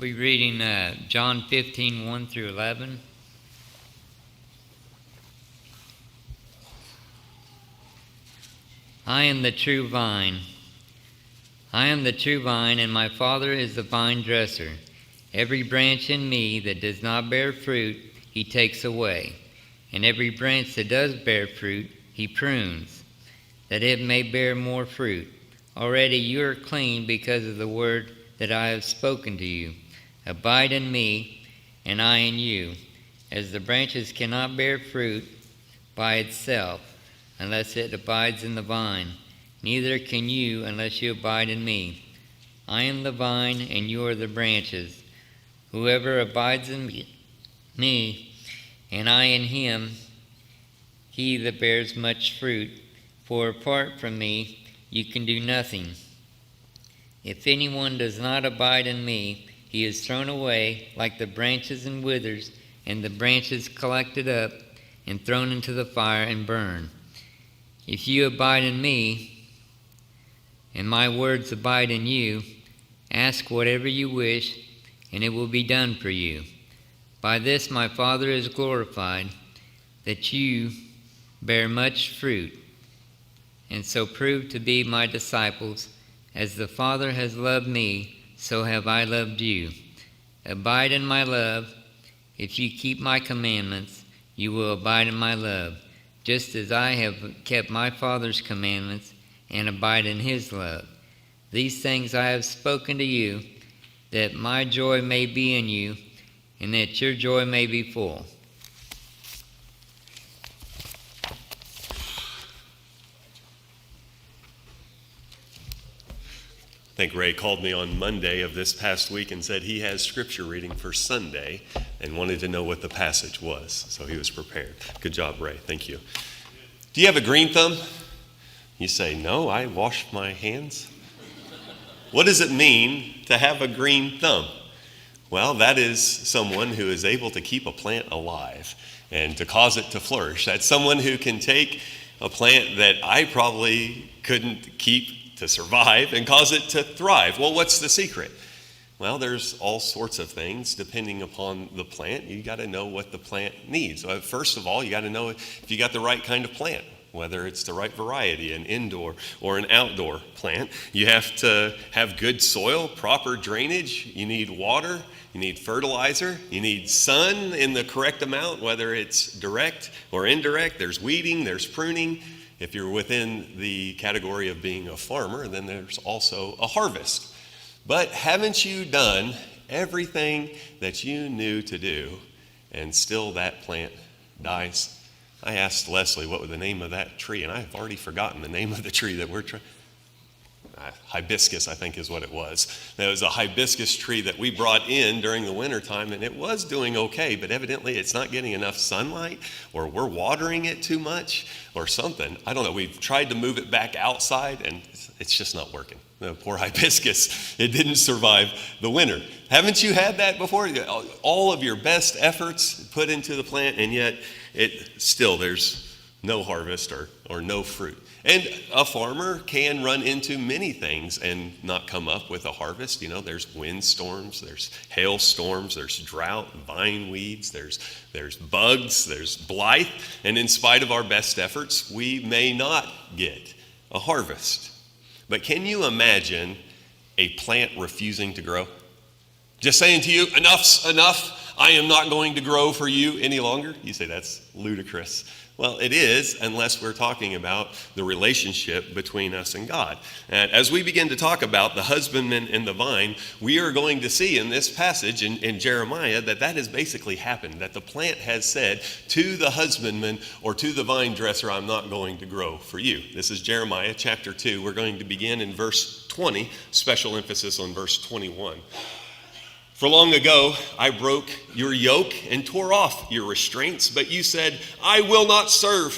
We'll be reading John 15, 1 through 11. I am the true vine. I am the true vine, and my Father is the vine dresser. Every branch in me that does not bear fruit, he takes away. And every branch that does bear fruit, he prunes, that it may bear more fruit. Already you are clean because of the word that I have spoken to you. Abide in me, and I in you. As the branches cannot bear fruit by itself, unless it abides in the vine, neither can you unless you abide in me. I am the vine, and you are the branches. Whoever abides in me, and I in him, he that bears much fruit. For apart from me, you can do nothing. If anyone does not abide in me, he is thrown away like the branches and withers, and the branches collected up and thrown into the fire and burned. If you abide in me, and my words abide in you, ask whatever you wish, and it will be done for you. By this my Father is glorified, that you bear much fruit, and so prove to be my disciples. As the Father has loved me, so have I loved you. Abide in my love. If you keep my commandments, you will abide in my love, just as I have kept my Father's commandments and abide in his love. These things I have spoken to you, that my joy may be in you, and that your joy may be full. I think Ray called me on Monday of this past week and said he has scripture reading for Sunday and wanted to know what the passage was, so he was prepared. Good job, Ray. Thank you. Do you have a green thumb? You say, no, I wash my hands. What does it mean to have a green thumb? Well, that is someone who is able to keep a plant alive and to cause it to flourish. That's someone who can take a plant that I probably couldn't keep to survive and cause it to thrive. Well, what's the secret? Well, there's all sorts of things depending upon the plant. You got to know what the plant needs. First of all, you got to know if you got the right kind of plant, whether it's the right variety, an indoor or an outdoor plant. You have to have good soil, proper drainage. You need water. You need fertilizer. You need sun in the correct amount, whether it's direct or indirect. There's weeding, there's pruning. If you're within the category of being a farmer, then there's also a harvest. But haven't you done everything that you knew to do, and still that plant dies? I asked Leslie what was the name of that tree, and I've already forgotten the name of the tree that we're trying. Hibiscus, I think is what it was. There was a hibiscus tree that we brought in during the wintertime, and it was doing okay, but evidently it's not getting enough sunlight, or we're watering it too much, or something. I don't know. We've tried to move it back outside, and it's just not working. The poor hibiscus, it didn't survive the winter. Haven't you had that before? All of your best efforts put into the plant, and yet there's no harvest or no fruit. And a farmer can run into many things and not come up with a harvest. There's windstorms, there's hailstorms, there's drought, vine weeds, there's bugs, there's blight. And in spite of our best efforts, we may not get a harvest. But can you imagine a plant refusing to grow? Just saying to you, enough's enough. I am not going to grow for you any longer. You say that's ludicrous. Well, it is, unless we're talking about the relationship between us and God. And as we begin to talk about the husbandman and the vine, we are going to see in this passage in Jeremiah that has basically happened, that the plant has said to the husbandman or to the vine dresser, I'm not going to grow for you. This is Jeremiah chapter 2. We're going to begin in verse 20, special emphasis on verse 21. For long ago, I broke your yoke and tore off your restraints, but you said, I will not serve.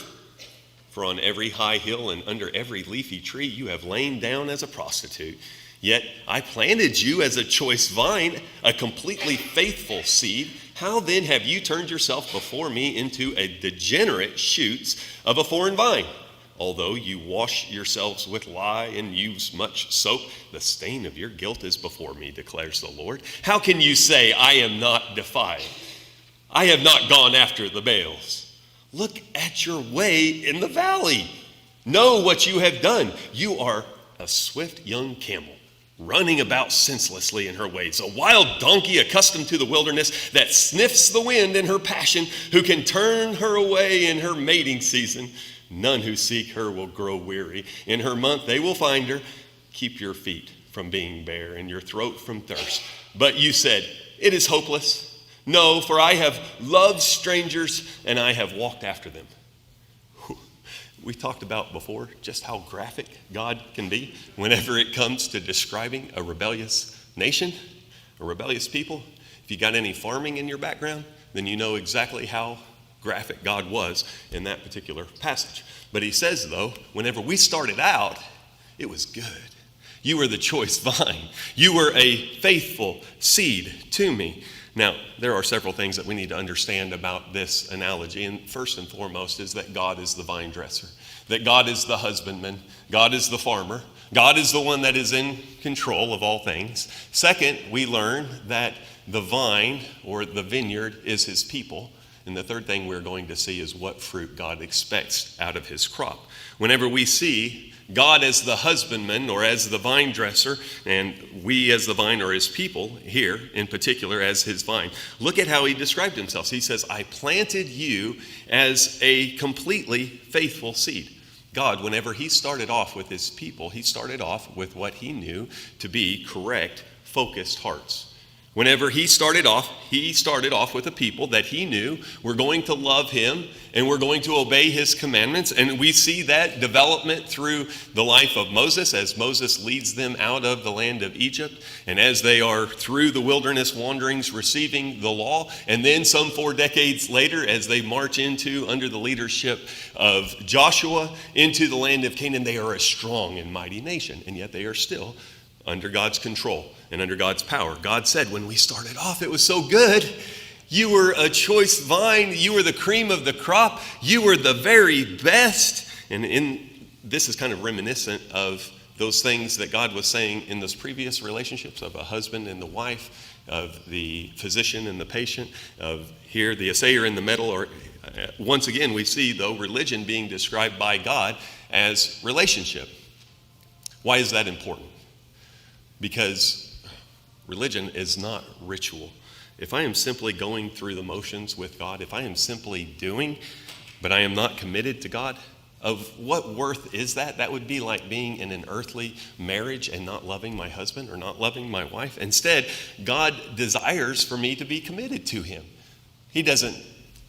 For on every high hill and under every leafy tree, you have lain down as a prostitute. Yet I planted you as a choice vine, a completely faithful seed. How then have you turned yourself before me into a degenerate shoots of a foreign vine? Although you wash yourselves with lye and use much soap, the stain of your guilt is before me, declares the Lord. How can you say, I am not defiled? I have not gone after the Baals. Look at your way in the valley. Know what you have done. You are a swift young camel, running about senselessly in her ways, a wild donkey accustomed to the wilderness that sniffs the wind in her passion, who can turn her away in her mating season. None who seek her will grow weary. In her month they will find her. Keep your feet from being bare and your throat from thirst. But you said, it is hopeless. No, for I have loved strangers and I have walked after them. We talked about before just how graphic God can be whenever it comes to describing a rebellious nation, a rebellious people. If you got any farming in your background, then you know exactly how graphic God was in that particular passage. But he says, though, whenever we started out, it was good. You were the choice vine. You were a faithful seed to me. Now, there are several things that we need to understand about this analogy. And first and foremost is that God is the vine dresser, that God is the husbandman, God is the farmer, God is the one that is in control of all things. Second, we learn that the vine or the vineyard is his people. And the third thing we're going to see is what fruit God expects out of his crop. Whenever we see God as the husbandman or as the vine dresser, and we as the vine are his people here, in particular as his vine, look at how he described himself. He says, I planted you as a completely faithful seed. God, whenever he started off with his people, he started off with what he knew to be correct, focused hearts. Whenever he started off with a people that he knew were going to love him and were going to obey his commandments. And we see that development through the life of Moses as Moses leads them out of the land of Egypt. And as they are through the wilderness wanderings receiving the law. And then some 4 decades later, as they march into, under the leadership of Joshua, into the land of Canaan, they are a strong and mighty nation. And yet they are still under God's control and under God's power. God said, when we started off, it was so good. You were a choice vine. You were the cream of the crop. You were the very best. And this is kind of reminiscent of those things that God was saying in those previous relationships of a husband and the wife, of the physician and the patient, of here the assayer and the metal. Or once again, we see, though, religion being described by God as relationship. Why is that important? Because religion is not ritual. If I am simply going through the motions with God, if I am simply doing, but I am not committed to God, of what worth is that? That would be like being in an earthly marriage and not loving my husband or not loving my wife. Instead, God desires for me to be committed to him. He doesn't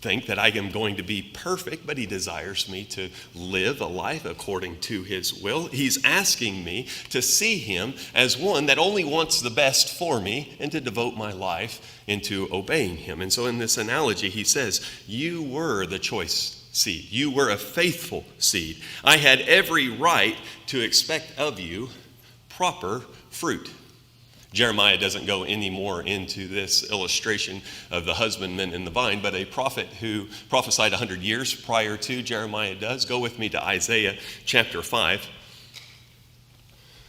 think that I am going to be perfect, but he desires me to live a life according to his will. He's asking me to see him as one that only wants the best for me and to devote my life into obeying him. And so in this analogy, he says, you were the choice seed. You were a faithful seed. I had every right to expect of you proper fruit. Jeremiah doesn't go any more into this illustration of the husbandman and the vine, but a prophet who prophesied 100 years prior to Jeremiah does. Go with me to Isaiah chapter 5.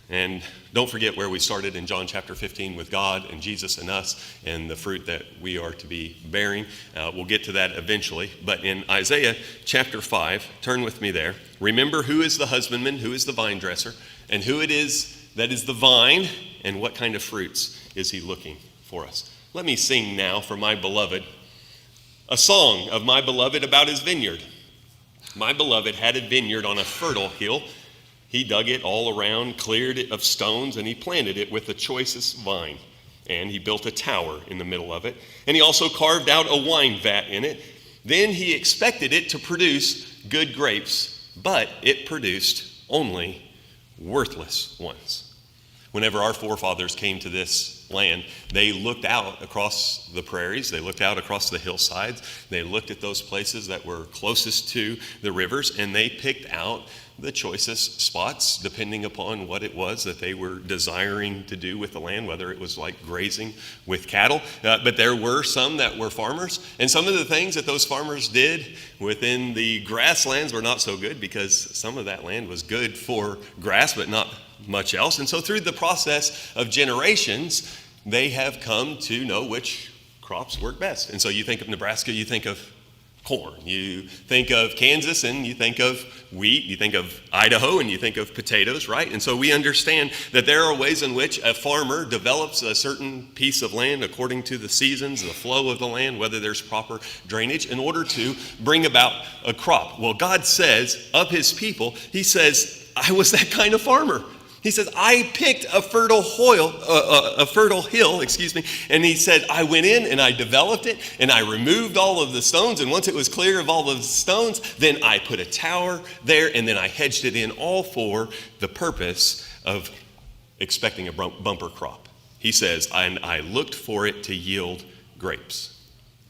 And don't forget where we started in John chapter 15 with God and Jesus and us and the fruit that we are to be bearing. We'll get to that eventually. But in Isaiah chapter 5, turn with me there. Remember who is the husbandman, who is the vine dresser, and who it is that is the vine, and what kind of fruits is he looking for us. Let me sing now for my beloved a song of my beloved about his vineyard. My beloved had a vineyard on a fertile hill. He dug it all around, cleared it of stones, and he planted it with the choicest vine. And he built a tower in the middle of it. And he also carved out a wine vat in it. Then he expected it to produce good grapes, but it produced only worthless ones. Whenever our forefathers came to this this land, they looked out across the prairies, they looked out across the hillsides, they looked at those places that were closest to the rivers, and they picked out the choicest spots depending upon what it was that they were desiring to do with the land, whether it was like grazing with cattle. But there were some that were farmers, and some of the things that those farmers did within the grasslands were not so good, because some of that land was good for grass but not much else. And so through the process of generations, they have come to know which crops work best. And so you think of Nebraska, you think of corn. You think of Kansas and you think of wheat. You think of Idaho and you think of potatoes, right? And so we understand that there are ways in which a farmer develops a certain piece of land according to the seasons, the flow of the land, whether there's proper drainage, in order to bring about a crop. Well, God says of his people, he says, I was that kind of farmer. He says, I picked a fertile hill, and he said, I went in and I developed it, and I removed all of the stones, and once it was clear of all of the stones, then I put a tower there, and then I hedged it in, all for the purpose of expecting a bumper crop. He says, and I looked for it to yield grapes.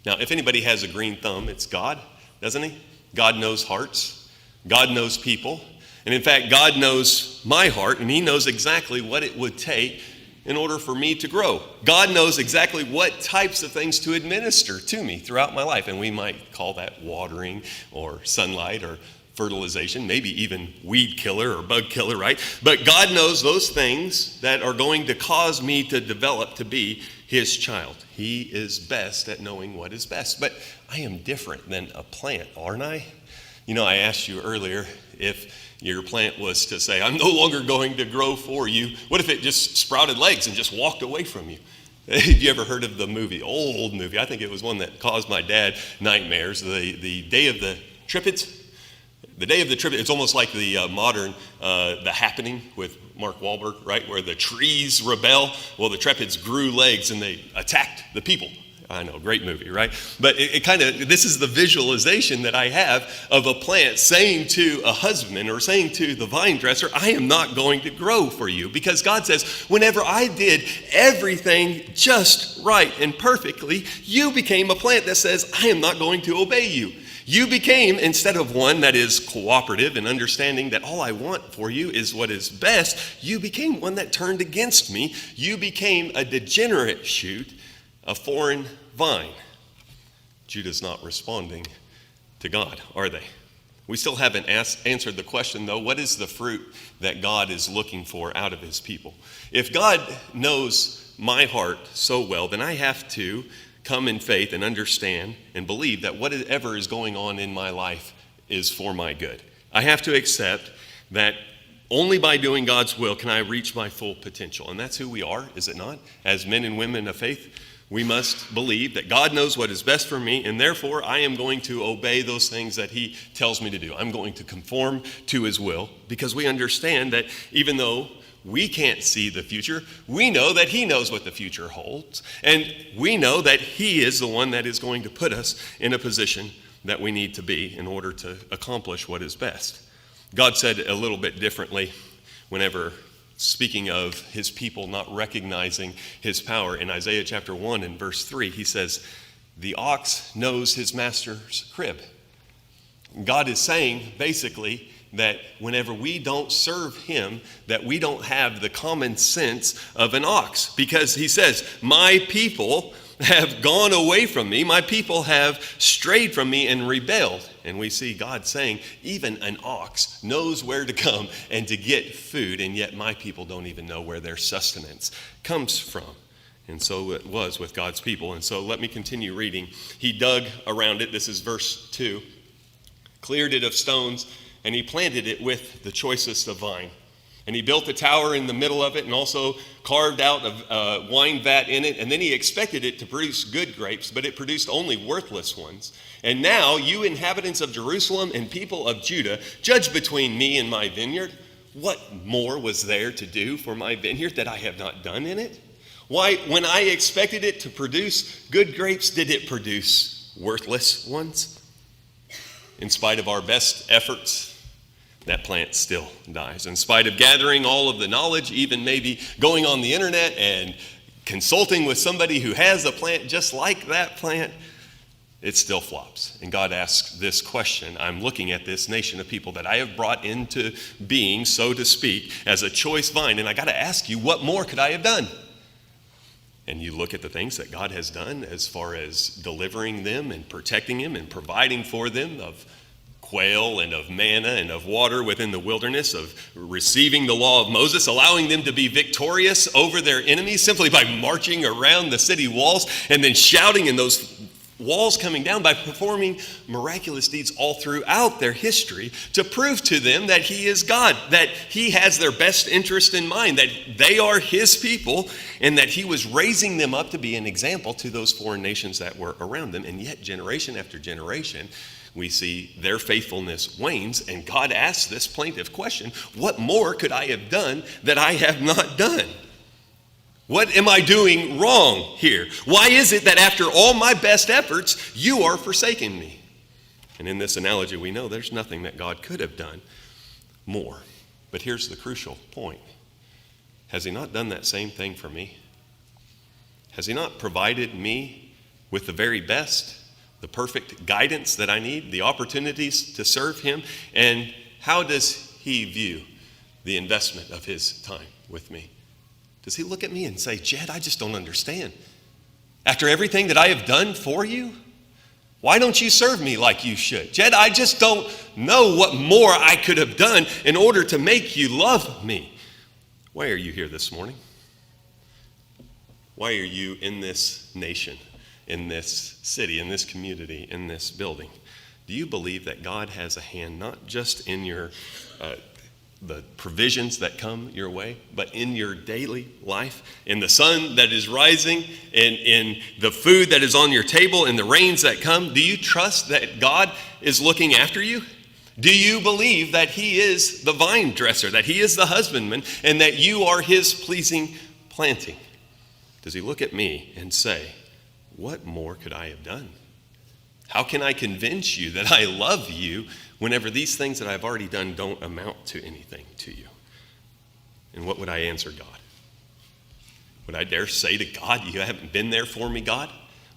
Now, if anybody has a green thumb, it's God, doesn't he? God knows hearts. God knows people. And in fact, God knows my heart, and he knows exactly what it would take in order for me to grow. God knows exactly what types of things to administer to me throughout my life. And we might call that watering or sunlight or fertilization, maybe even weed killer or bug killer, right? But God knows those things that are going to cause me to develop to be his child. He is best at knowing what is best. But I am different than a plant, aren't I? You know, I asked you earlier if your plant was to say, I'm no longer going to grow for you. What if it just sprouted legs and just walked away from you? Have you ever heard of the movie, old movie? I think it was one that caused my dad nightmares, the Day of the Trippids. The Day of the Trippids, it's almost like the modern The Happening with Mark Wahlberg, right? Where the trees rebel. Well, the Trippids grew legs and they attacked the people. I know, great movie, right? But it kind of, this is the visualization that I have of a plant saying to a husbandman or saying to the vine dresser, I am not going to grow for you. Because God says, whenever I did everything just right and perfectly, you became a plant that says, I am not going to obey you. You became, instead of one that is cooperative and understanding that all I want for you is what is best, you became one that turned against me. You became a degenerate shoot, a foreign vine. Judah's not responding to God, are they? We still haven't answered the question, though, what is the fruit that God is looking for out of his people? If God knows my heart so well, then I have to come in faith and understand and believe that whatever is going on in my life is for my good. I have to accept that only by doing God's will can I reach my full potential. And that's who we are, is it not? As men and women of faith, we must believe that God knows what is best for me, and therefore I am going to obey those things that he tells me to do. I'm going to conform to his will, because we understand that even though we can't see the future, we know that he knows what the future holds, and we know that he is the one that is going to put us in a position that we need to be in order to accomplish what is best. God said a little bit differently whenever speaking of his people not recognizing his power. In Isaiah chapter 1 and verse 3, he says, the ox knows his master's crib. God is saying basically that whenever we don't serve him, that we don't have the common sense of an ox. Because he says, my people have gone away from me. My people have strayed from me and rebelled. And we see God saying, even an ox knows where to come and to get food, and yet my people don't even know where their sustenance comes from. And so it was with God's people. And so let me continue reading. He dug around it. This is verse 2. Cleared it of stones, and he planted it with the choicest of vine. And he built a tower in the middle of it and also carved out a wine vat in it. And then he expected it to produce good grapes, but it produced only worthless ones. And now, you inhabitants of Jerusalem and people of Judah, judge between me and my vineyard. What more was there to do for my vineyard that I have not done in it? Why, when I expected it to produce good grapes, did it produce worthless ones? In spite of our best efforts, that plant still dies. In spite of gathering all of the knowledge, even maybe going on the internet and consulting with somebody who has a plant just like that plant, it still flops. And God asks this question. I'm looking at this nation of people that I have brought into being, so to speak, as a choice vine. And I got to ask you, what more could I have done? And you look at the things that God has done as far as delivering them and protecting them and providing for them of quail and of manna and of water within the wilderness, of receiving the law of Moses, allowing them to be victorious over their enemies simply by marching around the city walls and then shouting in those walls coming down, by performing miraculous deeds all throughout their history to prove to them that he is God, that he has their best interest in mind, that they are his people, and that he was raising them up to be an example to those foreign nations that were around them. And yet generation after generation, we see their faithfulness wanes, and God asks this plaintive question, what more could I have done that I have not done? What am I doing wrong here? Why is it that after all my best efforts, you are forsaking me? And in this analogy, we know there's nothing that God could have done more. But here's the crucial point. Has he not done that same thing for me? Has he not provided me with the very best, the perfect guidance that I need, the opportunities to serve him? And how does he view the investment of his time with me? Does he look at me and say, Jed, I just don't understand. After everything that I have done for you, why don't you serve me like you should? Jed, I just don't know what more I could have done in order to make you love me. Why are you here this morning? Why are you in this nation, in this city, in this community, in this building? Do you believe that God has a hand not just in your the provisions that come your way, but in your daily life, in the sun that is rising, and in the food that is on your table, and the rains that come? Do you trust that God is looking after you? Do you believe that he is the vine dresser, that he is the husbandman, and that you are his pleasing planting? Does he look at me and say, what more could I have done? How can I convince you that I love you whenever these things that I've already done don't amount to anything to you? And what would I answer God? Would I dare say to God, you haven't been there for me, God?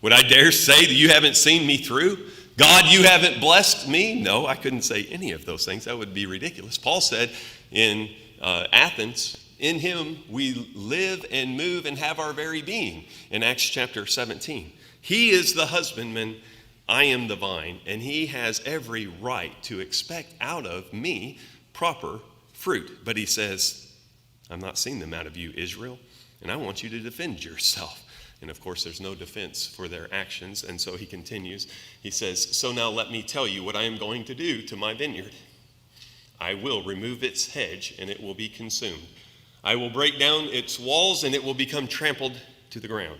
Would I dare say that you haven't seen me through? God, you haven't blessed me? No, I couldn't say any of those things. That would be ridiculous. Paul said in Athens, in him we live and move and have our very being, in Acts chapter 17. He is the husbandman, I am the vine, and he has every right to expect out of me proper fruit. But he says, I'm not seeing them out of you, Israel, and I want you to defend yourself. And of course, there's no defense for their actions. And so he continues. He says, so now let me tell you what I am going to do to my vineyard. I will remove its hedge, and it will be consumed. I will break down its walls, and it will become trampled to the ground.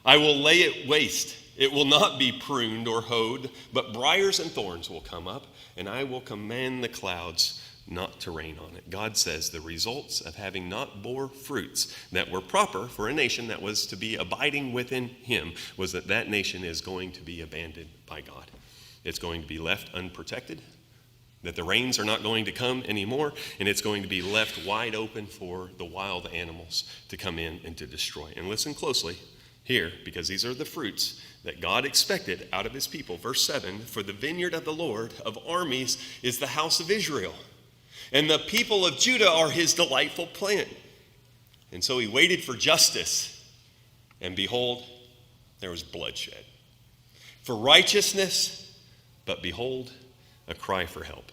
I will lay it waste. It will not be pruned or hoed, but briars and thorns will come up, and I will command the clouds not to rain on it. God says the results of having not bore fruits that were proper for a nation that was to be abiding within him was that that nation is going to be abandoned by God. It's going to be left unprotected, that the rains are not going to come anymore, and it's going to be left wide open for the wild animals to come in and to destroy. And listen closely here, because these are the fruits that God expected out of his people. Verse 7, for the vineyard of the Lord of armies is the house of Israel, and the people of Judah are his delightful plant. And so he waited for justice, and behold, there was bloodshed. For righteousness, but behold, a cry for help.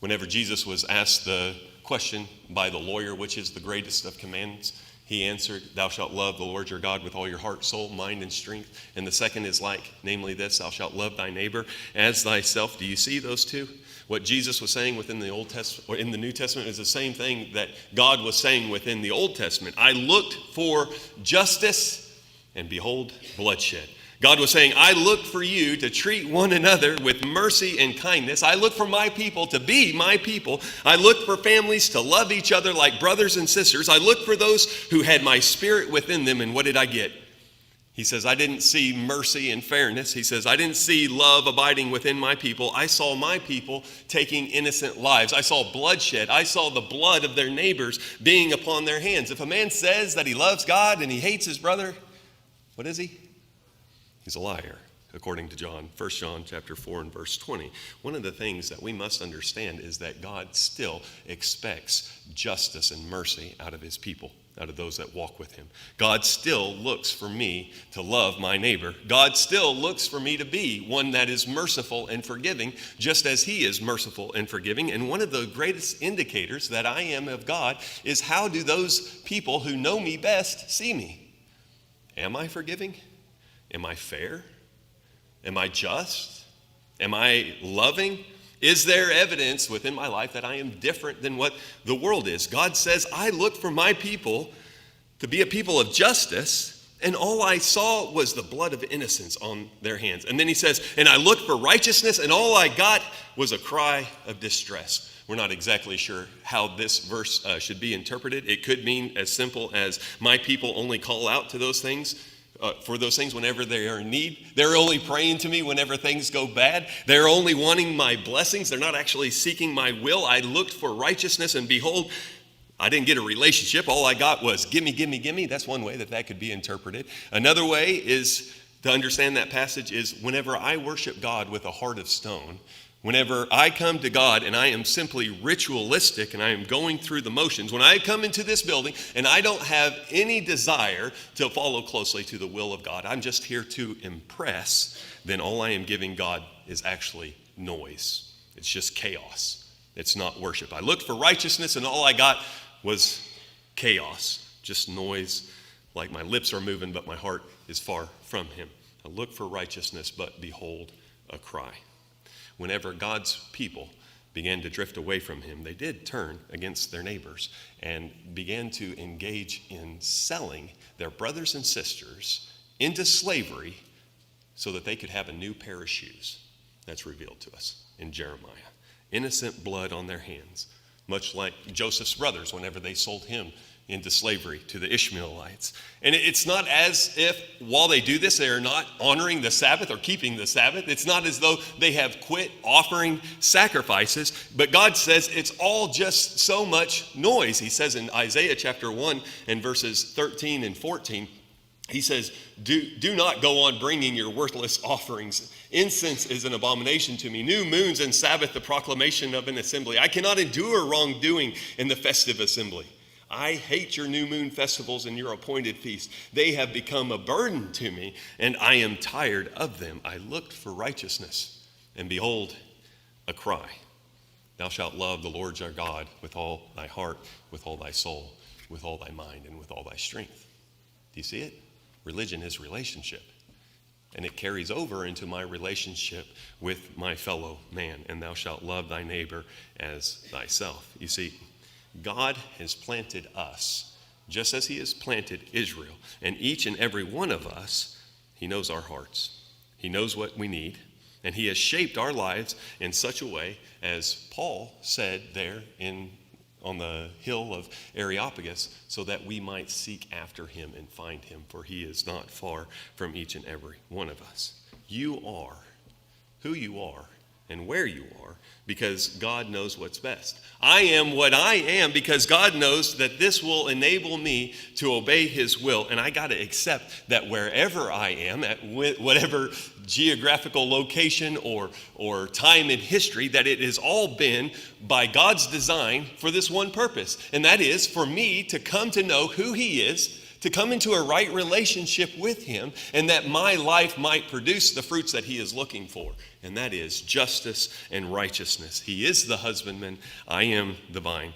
Whenever Jesus was asked the question by the lawyer, which is the greatest of commandments, he answered, thou shalt love the Lord your God with all your heart, soul, mind, and strength. And the second is like, namely this, thou shalt love thy neighbor as thyself. Do you see those two? What Jesus was saying within the Old Testament, or in the New Testament, is the same thing that God was saying within the Old Testament. I looked for justice, and behold, bloodshed. God was saying, I look for you to treat one another with mercy and kindness. I look for my people to be my people. I look for families to love each other like brothers and sisters. I look for those who had my spirit within them. And what did I get? He says, I didn't see mercy and fairness. He says, I didn't see love abiding within my people. I saw my people taking innocent lives. I saw bloodshed. I saw the blood of their neighbors being upon their hands. If a man says that he loves God and he hates his brother, what is he? He's a liar, according to John, 1 John chapter 4 and verse 20. One of the things that we must understand is that God still expects justice and mercy out of his people, out of those that walk with him. God still looks for me to love my neighbor. God still looks for me to be one that is merciful and forgiving, just as he is merciful and forgiving. And one of the greatest indicators that I am of God is, how do those people who know me best see me? Am I forgiving? Am I fair? Am I just? Am I loving? Is there evidence within my life that I am different than what the world is? God says, I look for my people to be a people of justice, and all I saw was the blood of innocence on their hands. And then he says, and I looked for righteousness, and all I got was a cry of distress. We're not exactly sure how this verse should be interpreted. It could mean as simple as, my people only call out to those things, for those things whenever they are in need. They're only praying to me whenever things go bad. They're only wanting my blessings. They're not actually seeking my will. I looked for righteousness, and behold, I didn't get a relationship. All I got was gimme, gimme, gimme. That's one way that could be interpreted. Another way is to understand that passage is, whenever I worship God with a heart of stone, whenever I come to God and I am simply ritualistic and I am going through the motions, when I come into this building and I don't have any desire to follow closely to the will of God, I'm just here to impress, then all I am giving God is actually noise. It's just chaos. It's not worship. I looked for righteousness and all I got was chaos, just noise, like my lips are moving but my heart is far from him. I look for righteousness, but behold, a cry. Whenever God's people began to drift away from him, they did turn against their neighbors and began to engage in selling their brothers and sisters into slavery so that they could have a new pair of shoes. That's revealed to us in Jeremiah. Innocent blood on their hands, much like Joseph's brothers whenever they sold him into slavery to the Ishmaelites. And it's not as if while they do this, they are not honoring the Sabbath or keeping the Sabbath. It's not as though they have quit offering sacrifices, but God says it's all just so much noise. He says in Isaiah chapter 1 and verses 13 and 14, he says, do not go on bringing your worthless offerings. Incense is an abomination to me. New moons and Sabbath, the proclamation of an assembly. I cannot endure wrongdoing in the festive assembly. I hate your new moon festivals and your appointed feasts. They have become a burden to me, and I am tired of them. I looked for righteousness, and behold, a cry. Thou shalt love the Lord your God with all thy heart, with all thy soul, with all thy mind, and with all thy strength. Do you see it? Religion is relationship, and it carries over into my relationship with my fellow man. And thou shalt love thy neighbor as thyself. You see, God has planted us just as he has planted Israel. And each and every one of us, he knows our hearts. He knows what we need. And he has shaped our lives in such a way, as Paul said there on the hill of Areopagus, so that we might seek after him and find him, for he is not far from each and every one of us. You are who you are and where you are because God knows what's best. I am what I am because God knows that this will enable me to obey his will, and I got to accept that wherever I am, at whatever geographical location or time in history, that it has all been by God's design for this one purpose, and that is for me to come to know who he is, to come into a right relationship with him, and that my life might produce the fruits that he is looking for, and that is justice and righteousness. He is the husbandman, I am the vine.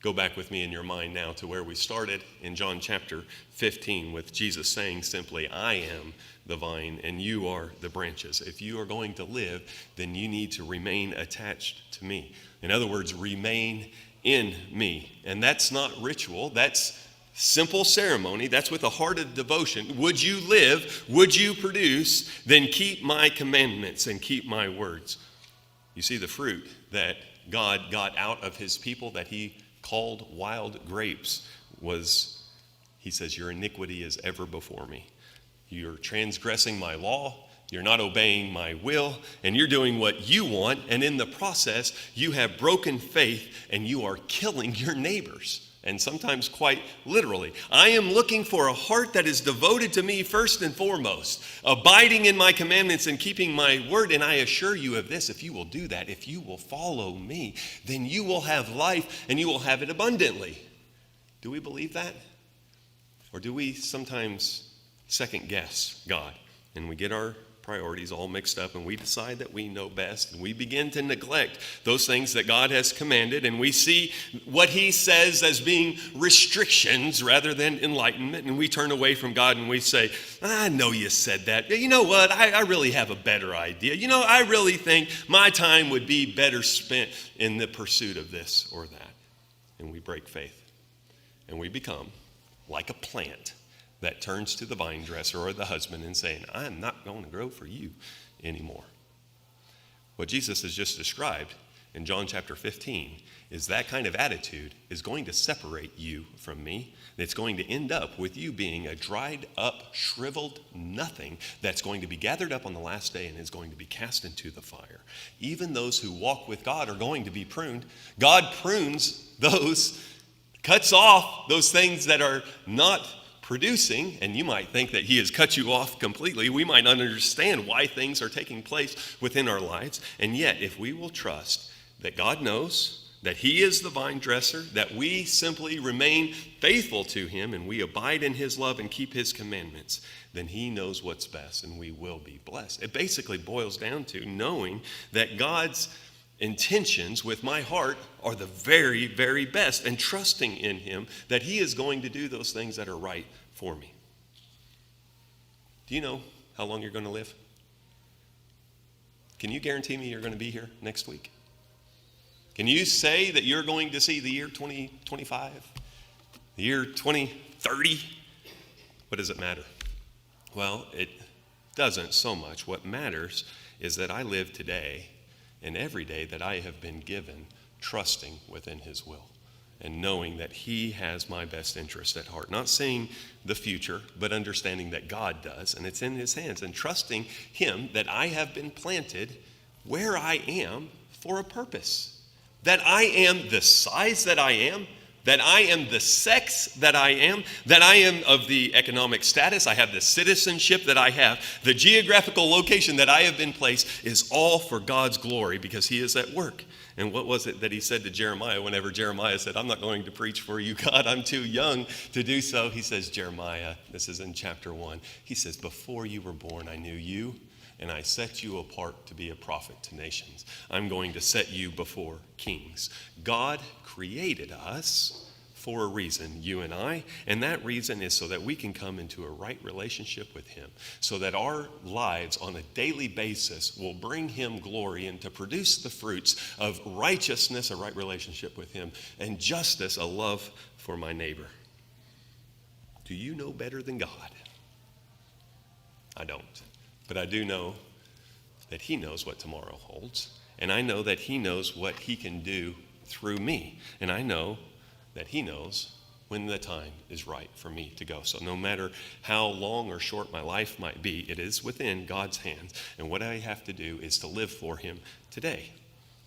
Go back with me in your mind now to where we started in John chapter 15 with Jesus saying simply, I am the vine and you are the branches. If you are going to live, then you need to remain attached to me. In other words, remain in me. And that's not ritual, that's simple ceremony. That's with a heart of devotion. Would you live? Would you produce? Then keep my commandments and keep my words. You see, the fruit that God got out of his people that he called wild grapes was, he says, your iniquity is ever before me. You're transgressing my law. You're not obeying my will, and you're doing what you want, and in the process, you have broken faith, and you are killing your neighbors, and sometimes quite literally. I am looking for a heart that is devoted to me first and foremost, abiding in my commandments and keeping my word, and I assure you of this, if you will do that, if you will follow me, then you will have life, and you will have it abundantly. Do we believe that? Or do we sometimes second guess God, and we get our priorities all mixed up, and we decide that we know best, and we begin to neglect those things that God has commanded, and we see what he says as being restrictions rather than enlightenment, and we turn away from God and we say, I know you said that. You know what? I really have a better idea. You know, I really think my time would be better spent in the pursuit of this or that. And we break faith, and we become like a plant that turns to the vine dresser or the husband and saying, I'm not going to grow for you anymore. What Jesus has just described in John chapter 15 is that kind of attitude is going to separate you from me. It's going to end up with you being a dried up, shriveled nothing that's going to be gathered up on the last day and is going to be cast into the fire. Even those who walk with God are going to be pruned. God prunes those, cuts off those things that are not producing, and you might think that he has cut you off completely. We might not understand why things are taking place within our lives, and yet if we will trust that God knows, that he is the vine dresser, that we simply remain faithful to him and we abide in his love and keep his commandments, then he knows what's best and we will be blessed. It basically boils down to knowing that God's intentions with my heart are the very, very best, and trusting in him that he is going to do those things that are right for me. Do you know how long you're going to live? Can you guarantee me you're going to be here next week? Can you say that you're going to see the year 2025, the year 2030? What does it matter? Well, it doesn't so much. What matters is that I live today and every day that I have been given, trusting within his will and knowing that he has my best interest at heart. Not seeing the future, but understanding that God does, and it's in his hands, and trusting him that I have been planted where I am for a purpose. That I am the size that I am, that I am the sex that I am of the economic status, I have the citizenship that I have, the geographical location that I have been placed is all for God's glory because he is at work. And what was it that he said to Jeremiah whenever Jeremiah said, I'm not going to preach for you, God, I'm too young to do so? He says, Jeremiah, this is in chapter 1, he says, before you were born, I knew you, and I set you apart to be a prophet to nations. I'm going to set you before kings. God created us for a reason, you and I, and that reason is so that we can come into a right relationship with him, so that our lives on a daily basis will bring him glory and to produce the fruits of righteousness, a right relationship with him, and justice, a love for my neighbor. Do you know better than God? I don't. But I do know that he knows what tomorrow holds. And I know that he knows what he can do through me. And I know that he knows when the time is right for me to go. So no matter how long or short my life might be, it is within God's hands. And what I have to do is to live for him today.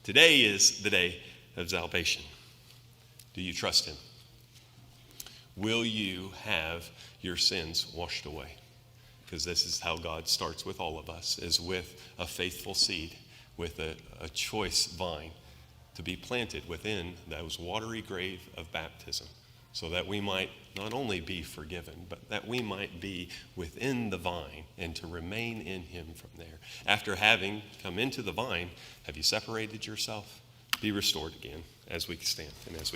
Today is the day of salvation. Do you trust him? Will you have your sins washed away? Because this is how God starts with all of us, is with a faithful seed, with a choice vine to be planted within those watery grave of baptism, so that we might not only be forgiven, but that we might be within the vine and to remain in him from there. After having come into the vine, have you separated yourself? Be restored again as we stand and as we